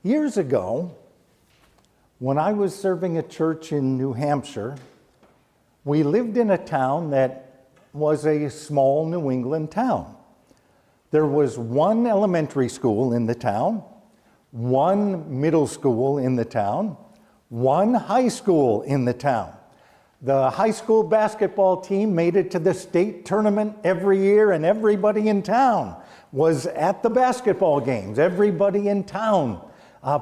Years ago, when I was serving a church in New Hampshire, we lived in a town that was a small New England town. There was one elementary school in the town, one middle school in the town, one high school in the town. The high school basketball team made it to the state tournament every year, and everybody in town was at the basketball games. Everybody in town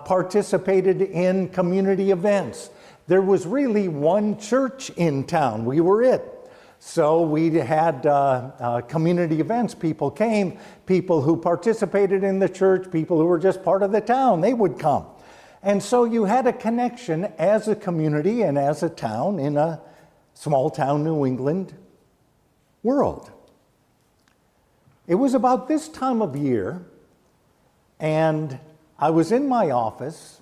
participated in community events. There was really one church in town. We were it. So we had community events. People came, people who participated in the church, people who were just part of the town, they would come. And so you had a connection as a community and as a town in a small town New England world. It was about this time of year, and I was in my office.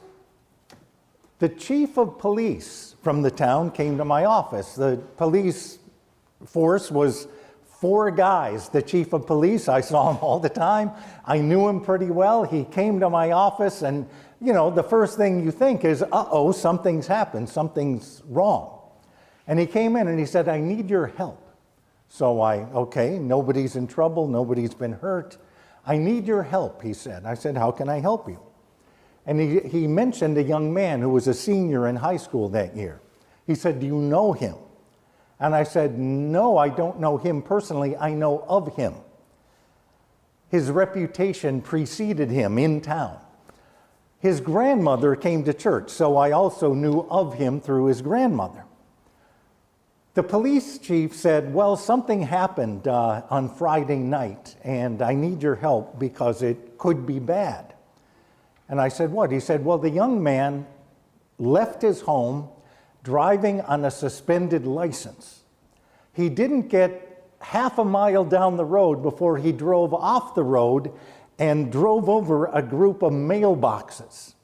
The chief of police from the town came to my office. The police force was 4 guys. The chief of police, I saw him all the time. I knew him pretty well. He came to my office, and you know, the first thing you think is, uh-oh, something's happened, something's wrong. And he came in and he said, I need your help. So okay, nobody's in trouble, nobody's been hurt. I need your help, he said. I said, how can I help you? And he mentioned a young man who was a senior in high school that year. He said, do you know him? And I said, no, I don't know him personally, I know of him. His reputation preceded him in town. His grandmother came to church, so I also knew of him through his grandmother. The police chief said, well, something happened on Friday night, and I need your help because it could be bad. And I said, what? He said, well, the young man left his home driving on a suspended license. He didn't get half a mile down the road before he drove off the road and drove over a group of mailboxes.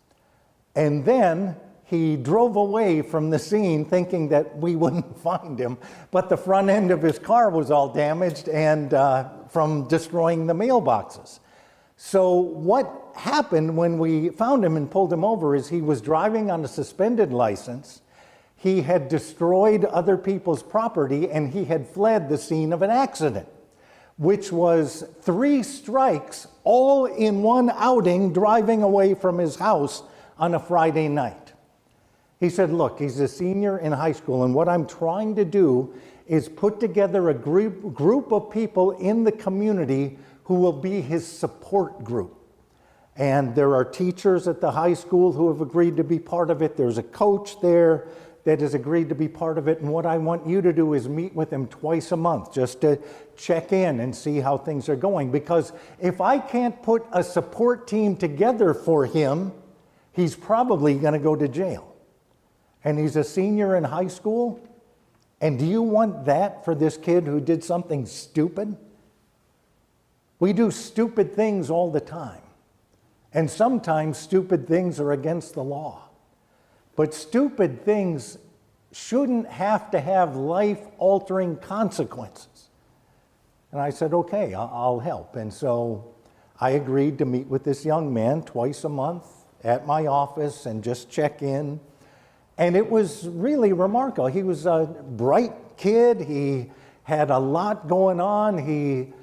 And then he drove away from the scene thinking that we wouldn't find him, but the front end of his car was all damaged and from destroying the mailboxes. So what happened when we found him and pulled him over is he was driving on a suspended license. He had destroyed other people's property, and he had fled the scene of an accident, which was 3 strikes all in one outing driving away from his house on a Friday night. He said, look, he's a senior in high school, and what I'm trying to do is put together a group of people in the community who will be his support group. And there are teachers at the high school who have agreed to be part of it. There's a coach there that has agreed to be part of it. And what I want you to do is meet with him twice a month just to check in and see how things are going. Because if I can't put a support team together for him, he's probably going to go to jail. And he's a senior in high school. And do you want that for this kid who did something stupid? We do stupid things all the time. And sometimes stupid things are against the law. But stupid things shouldn't have to have life-altering consequences. And I said, okay, I'll help. And so I agreed to meet with this young man twice a month at my office and just check in. And it was really remarkable. He was a bright kid. He had a lot going on. He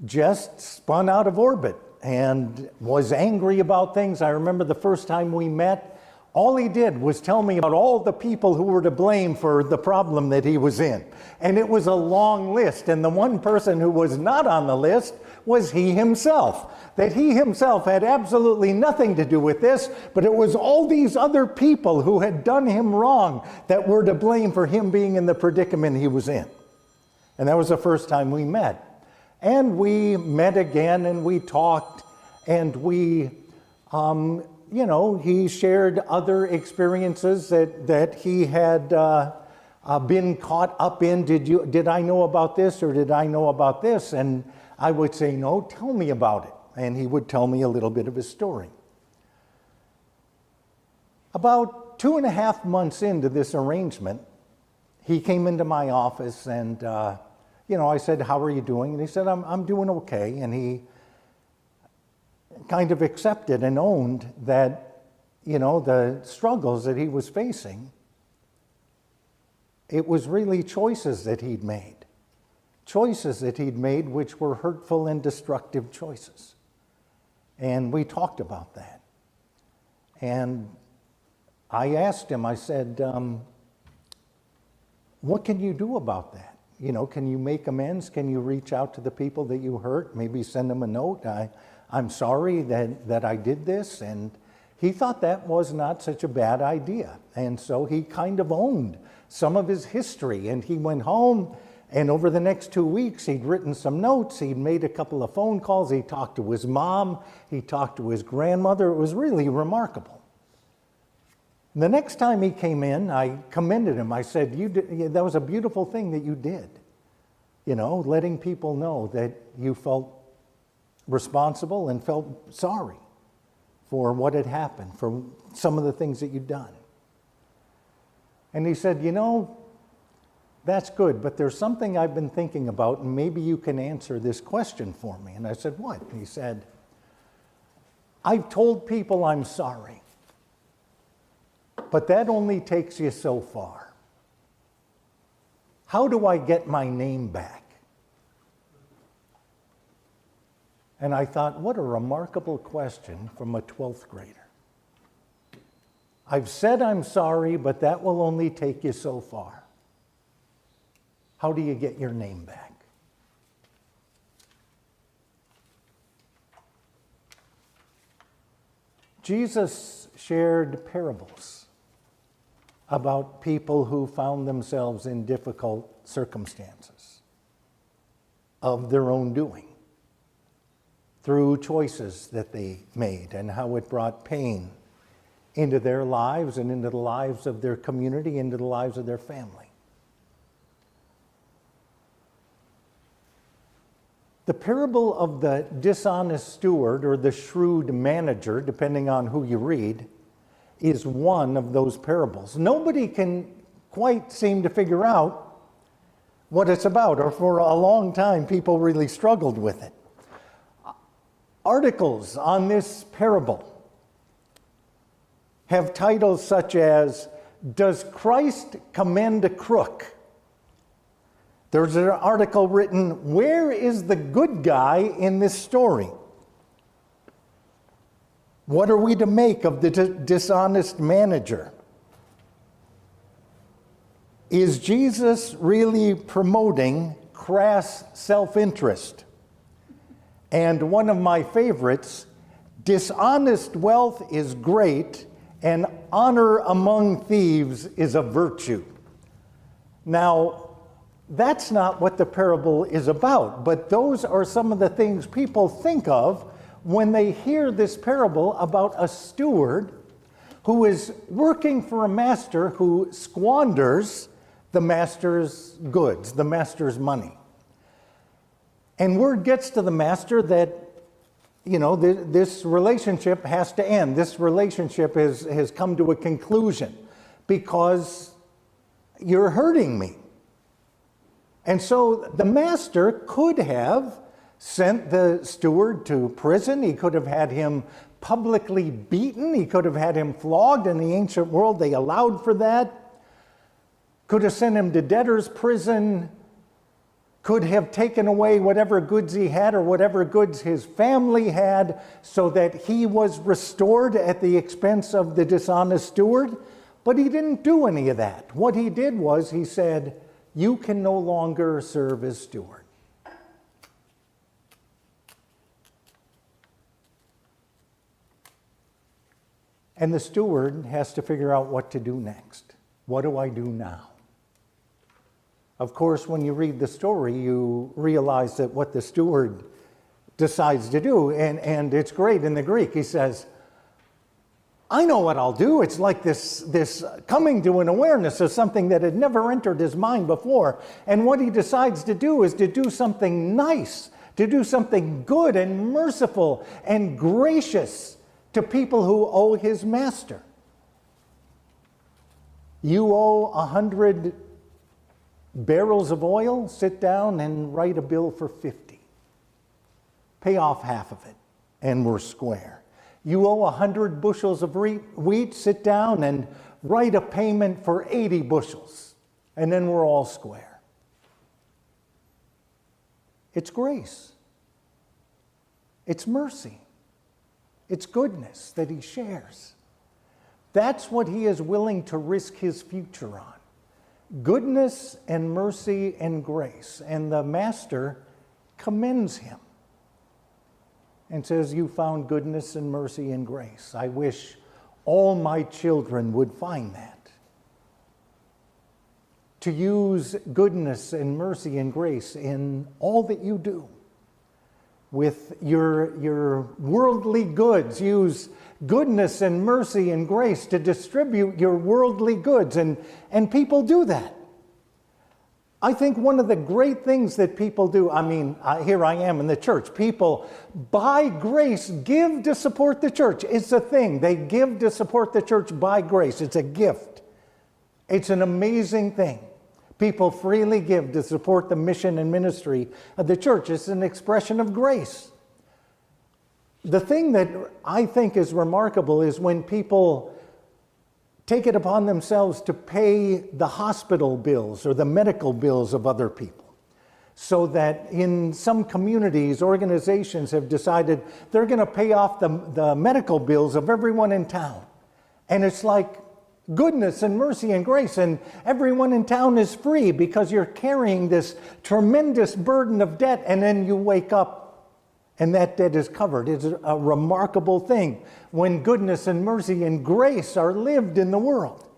just spun out of orbit and was angry about things. I remember the first time we met, all he did was tell me about all the people who were to blame for the problem that he was in. And it was a long list. And the one person who was not on the list was he himself. That he himself had absolutely nothing to do with this, but it was all these other people who had done him wrong that were to blame for him being in the predicament he was in. And that was the first time we met. And we met again and we talked, and we, he shared other experiences that he had been caught up in. Did I know about this or did I know about this? And I would say, no, tell me about it. And he would tell me a little bit of his story. About 2.5 months into this arrangement, he came into my office and I said, how are you doing? And he said, I'm doing okay. And he kind of accepted and owned that the struggles that he was facing, it was really choices that he'd made. Choices that he'd made which were hurtful and destructive choices. And we talked about that. And I asked him, I said, what can you do about that? Can you make amends? Can you reach out to the people that you hurt? Maybe send them a note. I'm sorry that I did this. And he thought that was not such a bad idea. And so he kind of owned some of his history. And he went home, and over the next 2 weeks, he'd written some notes. He'd made a couple of phone calls. He talked to his mom. He talked to his grandmother. It was really remarkable. The next time he came in, I commended him. I said, that was a beautiful thing that you did. Letting people know that you felt responsible and felt sorry for what had happened, for some of the things that you'd done. And he said, that's good, but there's something I've been thinking about, and maybe you can answer this question for me. And I said, what? And he said, I've told people I'm sorry. But that only takes you so far. How do I get my name back? And I thought, what a remarkable question from a 12th grader. I've said I'm sorry, but that will only take you so far. How do you get your name back? Jesus shared parables about people who found themselves in difficult circumstances of their own doing through choices that they made, and how it brought pain into their lives and into the lives of their community, into the lives of their family. The parable of the dishonest steward, or the shrewd manager, depending on who you read, is one of those parables. Nobody can quite seem to figure out what it's about, or for a long time people really struggled with it. Articles on this parable have titles such as, "Does Christ Commend a Crook?" There's an article written, "Where is the good guy in this story?" What are we to make of the dishonest manager? Is Jesus really promoting crass self-interest? And one of my favorites, dishonest wealth is great, and honor among thieves is a virtue. Now, that's not what the parable is about, but those are some of the things people think of when they hear this parable about a steward who is working for a master who squanders the master's goods, the master's money. And word gets to the master that, this relationship has to end. This relationship has come to a conclusion because you're hurting me. And so the master could have sent the steward to prison. He could have had him publicly beaten. He could have had him flogged. In the ancient world, they allowed for that. Could have sent him to debtor's prison. Could have taken away whatever goods he had or whatever goods his family had so that he was restored at the expense of the dishonest steward. But he didn't do any of that. What he did was he said, "You can no longer serve as steward." And the steward has to figure out what to do next. What do I do now? Of course, when you read the story, you realize that what the steward decides to do, and it's great in the Greek. He says, I know what I'll do. It's like this coming to an awareness of something that had never entered his mind before. And what he decides to do is to do something nice, to do something good and merciful and gracious to people who owe his master. You owe 100 barrels of oil? Sit down and write a bill for 50. Pay off half of it, and we're square. You owe 100 bushels of wheat, sit down and write a payment for 80 bushels, and then we're all square. It's grace. It's mercy. It's goodness that he shares. That's what he is willing to risk his future on. Goodness and mercy and grace. And the master commends him and says, you found goodness and mercy and grace. I wish all my children would find that. To use goodness and mercy and grace in all that you do. With your worldly goods, use goodness and mercy and grace to distribute your worldly goods, and people do that. I think one of the great things that people do, here I am in the church, people by grace give to support the church. It's a thing. They give to support the church by grace. It's a gift. It's an amazing thing. People freely give to support the mission and ministry of the church. It's an expression of grace. The thing that I think is remarkable is when people take it upon themselves to pay the hospital bills or the medical bills of other people. So that in some communities, organizations have decided they're going to pay off the medical bills of everyone in town. And it's like goodness and mercy and grace, and everyone in town is free because you're carrying this tremendous burden of debt, and then you wake up and that debt is covered. It's a remarkable thing when goodness and mercy and grace are lived in the world.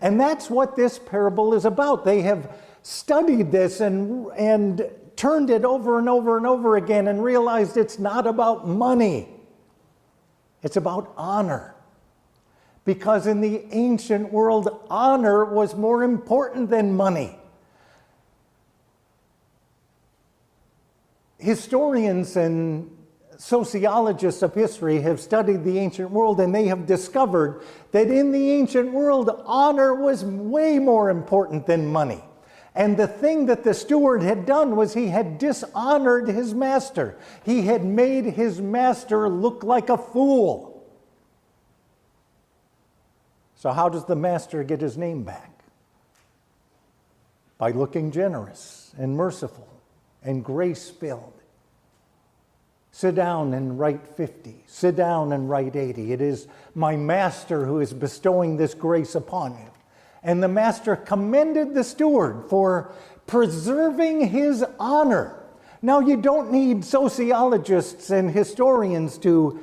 And that's what this parable is about. They have studied this and turned it over and over and over again and realized it's not about money. It's about honor. Because in the ancient world, honor was more important than money. Historians and sociologists of history have studied the ancient world, and they have discovered that in the ancient world, honor was way more important than money. And the thing that the steward had done was he had dishonored his master. He had made his master look like a fool. So how does the master get his name back? By looking generous and merciful and grace-filled. Sit down and write 50. Sit down and write 80. It is my master who is bestowing this grace upon you. And the master commended the steward for preserving his honor. Now, you don't need sociologists and historians to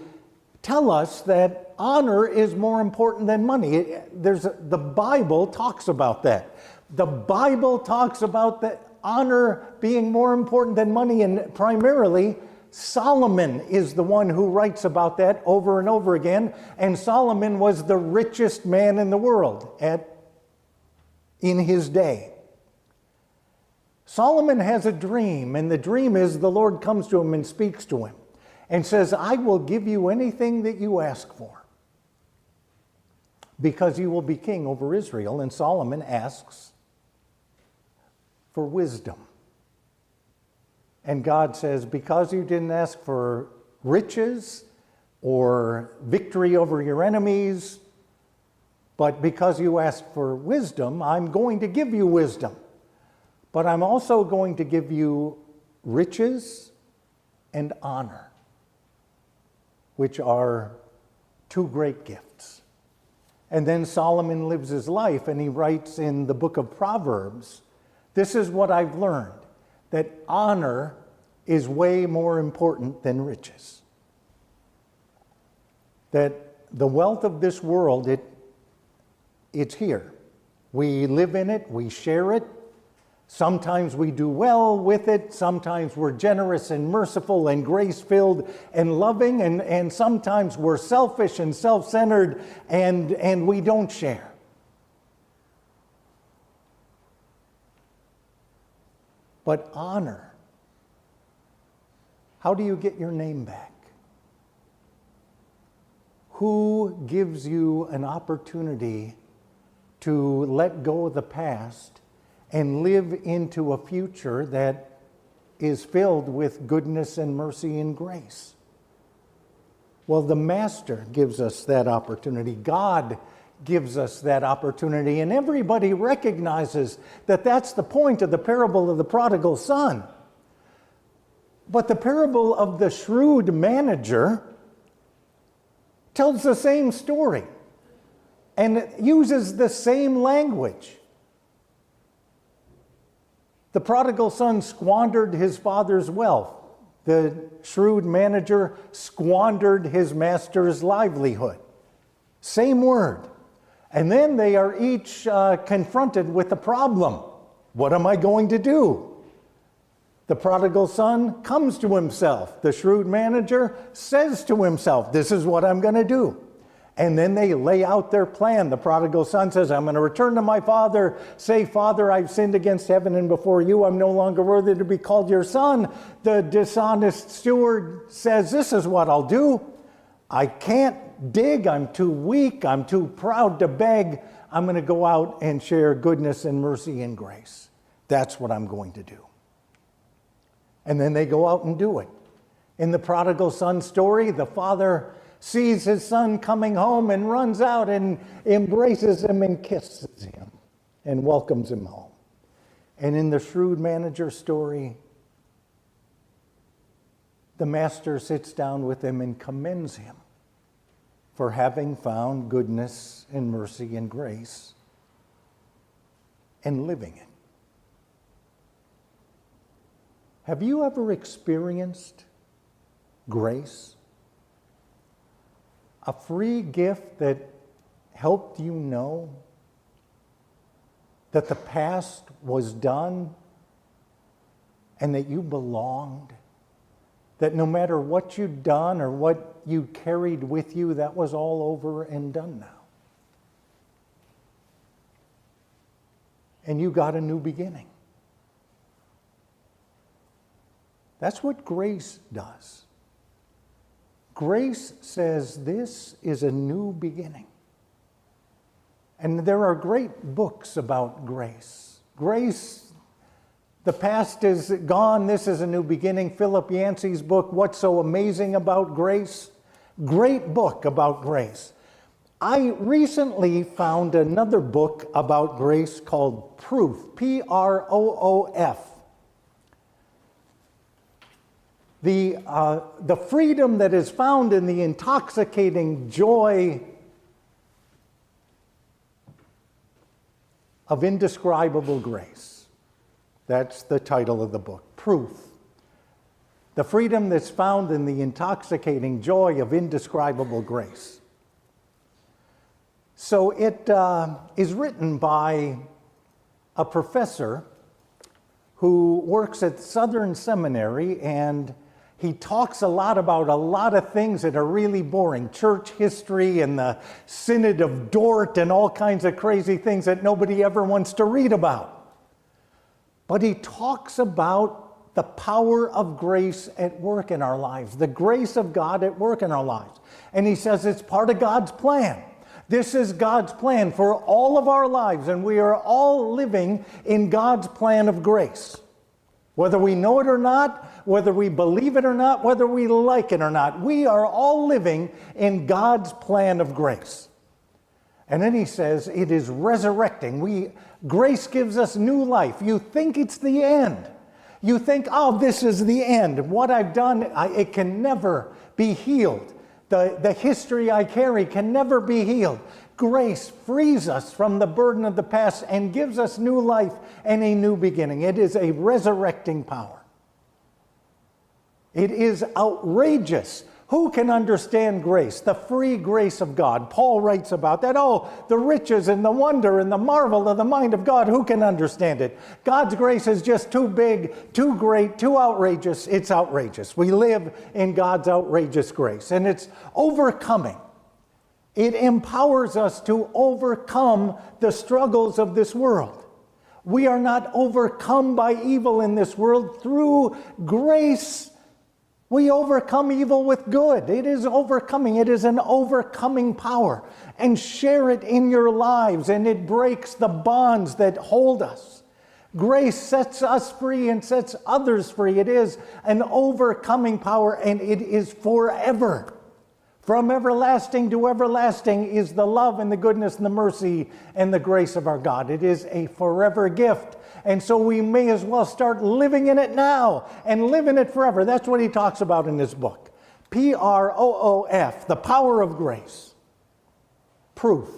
tell us that honor is more important than money. The Bible talks about that. The Bible talks about the honor being more important than money, and primarily Solomon is the one who writes about that over and over again. And Solomon was the richest man in the world in his day. Solomon has a dream, and the dream is the Lord comes to him and speaks to him and says, I will give you anything that you ask for, because you will be king over Israel. And Solomon asks for wisdom. And God says, because you didn't ask for riches or victory over your enemies, but because you asked for wisdom, I'm going to give you wisdom. But I'm also going to give you riches and honor, which are two great gifts. And then Solomon lives his life, and he writes in the book of Proverbs, this is what I've learned, that honor is way more important than riches. That the wealth of this world, it's here. We live in it, we share it. Sometimes we do well with it. Sometimes we're generous and merciful and grace-filled and loving. And sometimes we're selfish and self-centered and we don't share. But honor. How do you get your name back? Who gives you an opportunity to let go of the past and live into a future that is filled with goodness and mercy and grace? Well, the Master gives us that opportunity. God gives us that opportunity. And everybody recognizes that that's the point of the parable of the prodigal son. But the parable of the shrewd manager tells the same story and uses the same language. The prodigal son squandered his father's wealth. The shrewd manager squandered his master's livelihood. Same word. And then they are each confronted with a problem. What am I going to do? The prodigal son comes to himself. The shrewd manager says to himself, this is what I'm going to do. And then they lay out their plan. The prodigal son says, I'm going to return to my father, say, Father, I've sinned against heaven and before you. I'm no longer worthy to be called your son. The dishonest steward says, this is what I'll do. I can't dig. I'm too weak. I'm too proud to beg. I'm going to go out and share goodness and mercy and grace. That's what I'm going to do. And then they go out and do it. In the prodigal son story, the father sees his son coming home and runs out and embraces him and kisses him and welcomes him home. And in the shrewd manager story, the master sits down with him and commends him for having found goodness and mercy and grace and living it. Have you ever experienced grace? A free gift that helped you know that the past was done and that you belonged, that no matter what you'd done or what you carried with you, that was all over and done now. And you got a new beginning. That's what grace does. Grace says this is a new beginning. And there are great books about grace. Grace, the past is gone, this is a new beginning. Philip Yancey's book, What's So Amazing About Grace? Great book about grace. I recently found another book about grace called Proof, Proof. The freedom that is found in the intoxicating joy of indescribable grace. That's the title of the book, Proof. The freedom that's found in the intoxicating joy of indescribable grace. So it is written by a professor who works at Southern Seminary, and he talks a lot about a lot of things that are really boring. Church history and the Synod of Dort and all kinds of crazy things that nobody ever wants to read about. But he talks about the power of grace at work in our lives, the grace of God at work in our lives. And he says it's part of God's plan. This is God's plan for all of our lives, and we are all living in God's plan of grace. Whether we know it or not, whether we believe it or not, whether we like it or not, we are all living in God's plan of grace. And then he says it is resurrecting. Grace gives us new life. You think it's the end. You think, oh, this is the end. What I've done, it can never be healed. The history I carry can never be healed. Grace frees us from the burden of the past and gives us new life and a new beginning. It is a resurrecting power. It is outrageous. Who can understand grace? The free grace of God. Paul writes about that. Oh, the riches and the wonder and the marvel of the mind of God. Who can understand it? God's grace is just too big, too great, too outrageous. It's outrageous. We live in God's outrageous grace, and it's overcoming. It empowers us to overcome the struggles of this world. We are not overcome by evil in this world. Through grace, we overcome evil with good. It is overcoming. It is an overcoming power. And share it in your lives, and it breaks the bonds that hold us. Grace sets us free and sets others free. It is an overcoming power, and it is forever. From everlasting to everlasting is the love and the goodness and the mercy and the grace of our God. It is a forever gift. And so we may as well start living in it now and live in it forever. That's what he talks about in this book. Proof, the power of grace. Proof.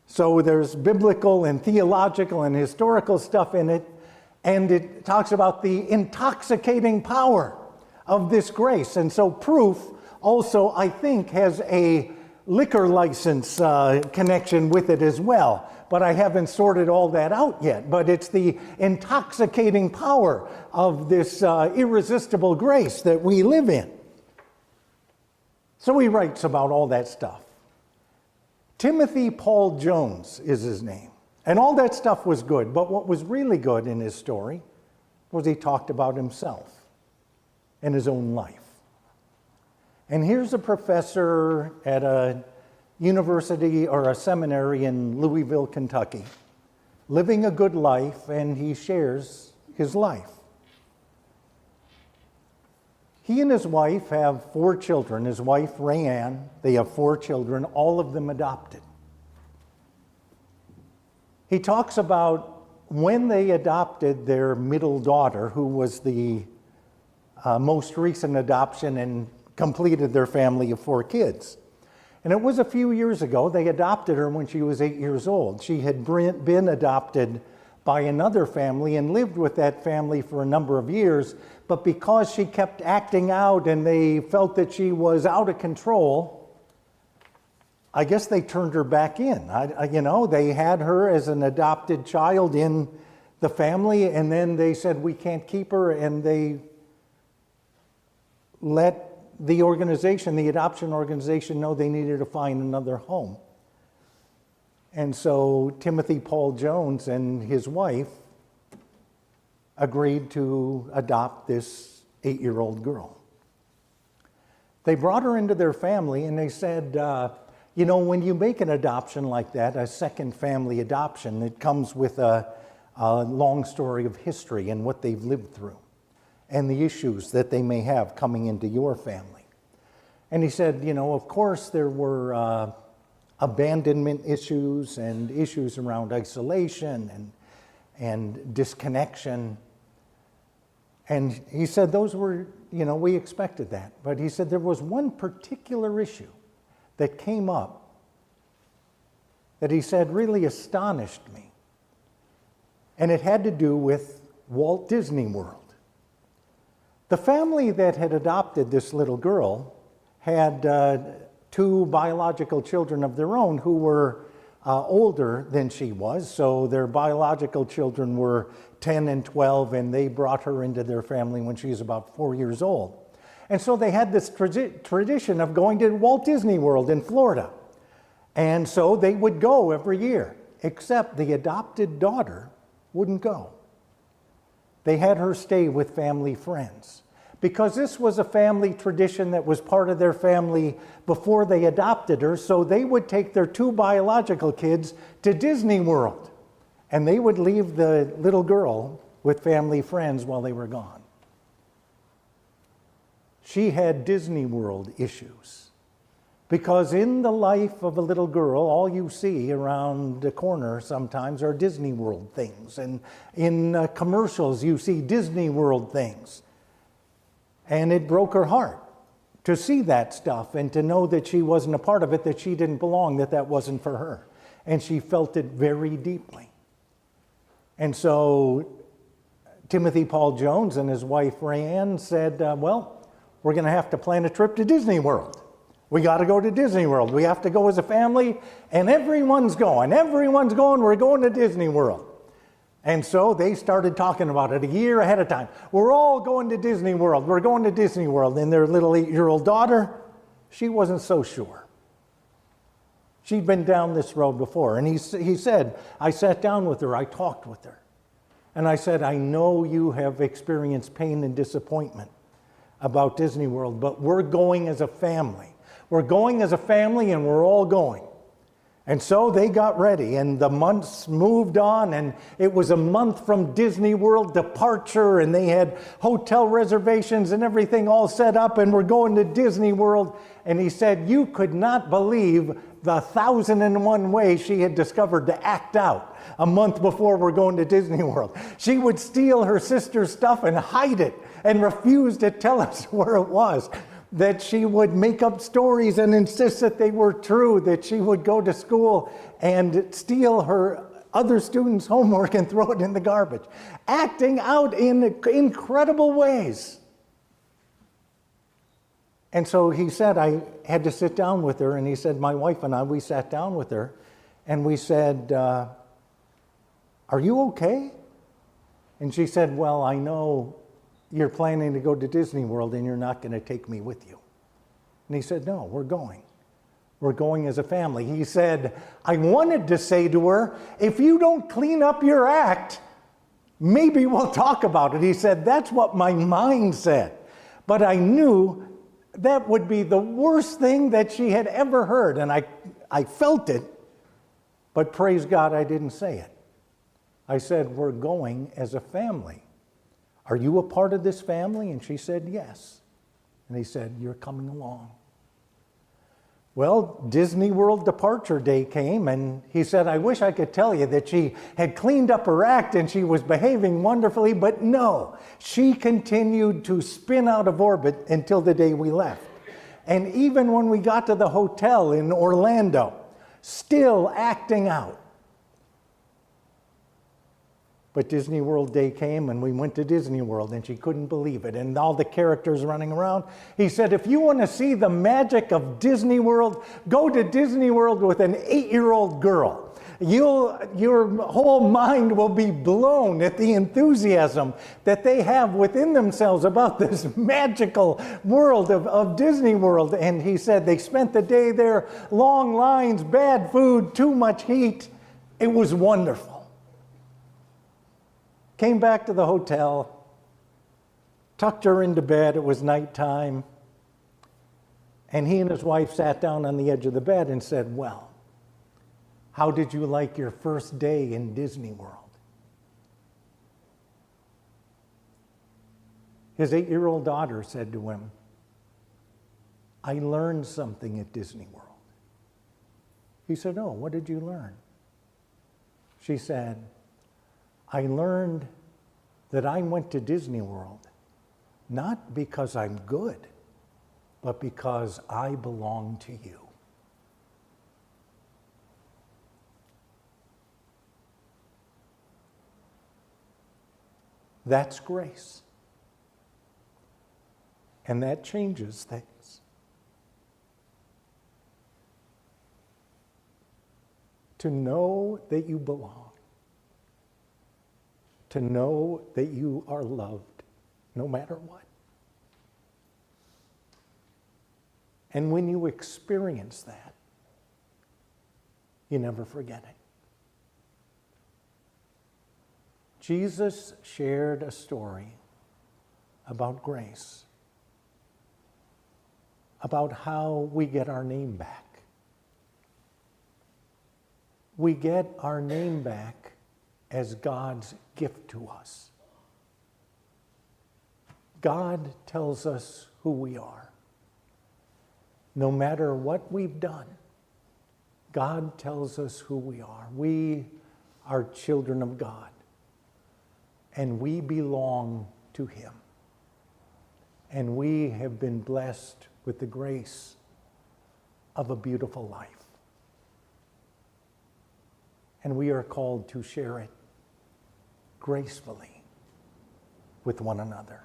So there's biblical and theological and historical stuff in it. And it talks about the intoxicating power of this grace. And so proof also, I think, has a liquor license connection with it as well. But I haven't sorted all that out yet. But it's the intoxicating power of this irresistible grace that we live in. So he writes about all that stuff. Timothy Paul Jones is his name. And all that stuff was good. But what was really good in his story was he talked about himself and his own life. And here's a professor at a university or a seminary in Louisville, Kentucky, living a good life, and he shares his life. He and his wife have 4 children. His wife, Rayanne, they have 4 children, all of them adopted. He talks about when they adopted their middle daughter, who was the most recent adoption and completed their family of 4 kids. And it was a few years ago. They adopted her when she was 8 years old. She had been adopted by another family and lived with that family for a number of years. But because she kept acting out and they felt that she was out of control, I guess they turned her back in. They had her as an adopted child in the family, and then they said, we can't keep her, and they let the organization, the adoption organization, know they needed to find another home. And so Timothy Paul Jones and his wife agreed to adopt this 8-year-old girl. They brought her into their family, and they said, when you make an adoption like that, a second family adoption, it comes with a long story of history and what they've lived through and the issues that they may have coming into your family. And he said, of course there were abandonment issues and issues around isolation and disconnection. And he said those were, we expected that. But he said there was one particular issue that came up that he said really astonished me. And it had to do with Walt Disney World. The family that had adopted this little girl had 2 biological children of their own who were older than she was. So their biological children were 10 and 12, and they brought her into their family when she was about 4 years old. And so they had this tradition of going to Walt Disney World in Florida. And so they would go every year, except the adopted daughter wouldn't go. They had her stay with family friends, because this was a family tradition that was part of their family before they adopted her. So they would take their 2 biological kids to Disney World, and they would leave the little girl with family friends while they were gone. She had Disney World issues, because in the life of a little girl, all you see around the corner sometimes are Disney World things. And in commercials, you see Disney World things. And it broke her heart to see that stuff and to know that she wasn't a part of it, that she didn't belong, that wasn't for her. And she felt it very deeply. And so Timothy Paul Jones and his wife Rayanne said, we're going to have to plan a trip to Disney World. We got to go to Disney World. We have to go as a family, and everyone's going. We're going to Disney World. And so they started talking about it a year ahead of time. We're all going to Disney World. We're going to Disney World. And their little 8-year-old daughter, she wasn't so sure. She'd been down this road before. And he said, I sat down with her. I talked with her. And I said, I know you have experienced pain and disappointment about Disney World, but we're going as a family. We're going as a family, and we're all going. And so they got ready, and the months moved on, and it was a month from Disney World departure, and they had hotel reservations and everything all set up, and we're going to Disney World. And he said, you could not believe the 1,001 ways she had discovered to act out a month before we're going to Disney World. She would steal her sister's stuff and hide it and refuse to tell us where it was. That she would make up stories and insist that they were true, that she would go to school and steal her other students' homework and throw it in the garbage. Acting out in incredible ways. And so he said, I had to sit down with her, and he said, my wife and I, we sat down with her, and we said, are you okay? And she said, well, I know you're planning to go to Disney World and you're not going to take me with you. And he said, no, we're going. We're going as a family. He said, I wanted to say to her, if you don't clean up your act, maybe we'll talk about it. He said, that's what my mind said. But I knew that would be the worst thing that she had ever heard. And I felt it, but praise God, I didn't say it. I said, we're going as a family. Are you a part of this family? And she said, yes. And he said, you're coming along. Well, Disney World departure day came, and he said, I wish I could tell you that she had cleaned up her act and she was behaving wonderfully, but no, she continued to spin out of orbit until the day we left. And even when we got to the hotel in Orlando, still acting out. But Disney World Day came, and we went to Disney World, and she couldn't believe it. And all the characters running around. He said, if you want to see the magic of Disney World, go to Disney World with an 8-year-old girl. Your whole mind will be blown at the enthusiasm that they have within themselves about this magical world of Disney World. And he said they spent the day there, long lines, bad food, too much heat. It was wonderful. Came back to the hotel, tucked her into bed. It was nighttime. And he and his wife sat down on the edge of the bed and said, well, how did you like your first day in Disney World? His 8-year-old daughter said to him, I learned something at Disney World. He said, oh, what did you learn? She said, I learned that I went to Disney World not because I'm good, but because I belong to you. That's grace. And that changes things. To know that you belong. To know that you are loved no matter what. And when you experience that, you never forget it. Jesus shared a story about grace, about how we get our name back. We get our name back as God's gift to us. God tells us who we are. No matter what we've done, God tells us who we are. We are children of God, and we belong to Him. And we have been blessed with the grace of a beautiful life. And we are called to share it gracefully with one another,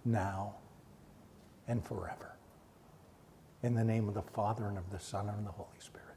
now and forever. In the name of the Father, and of the Son, and of the Holy Spirit.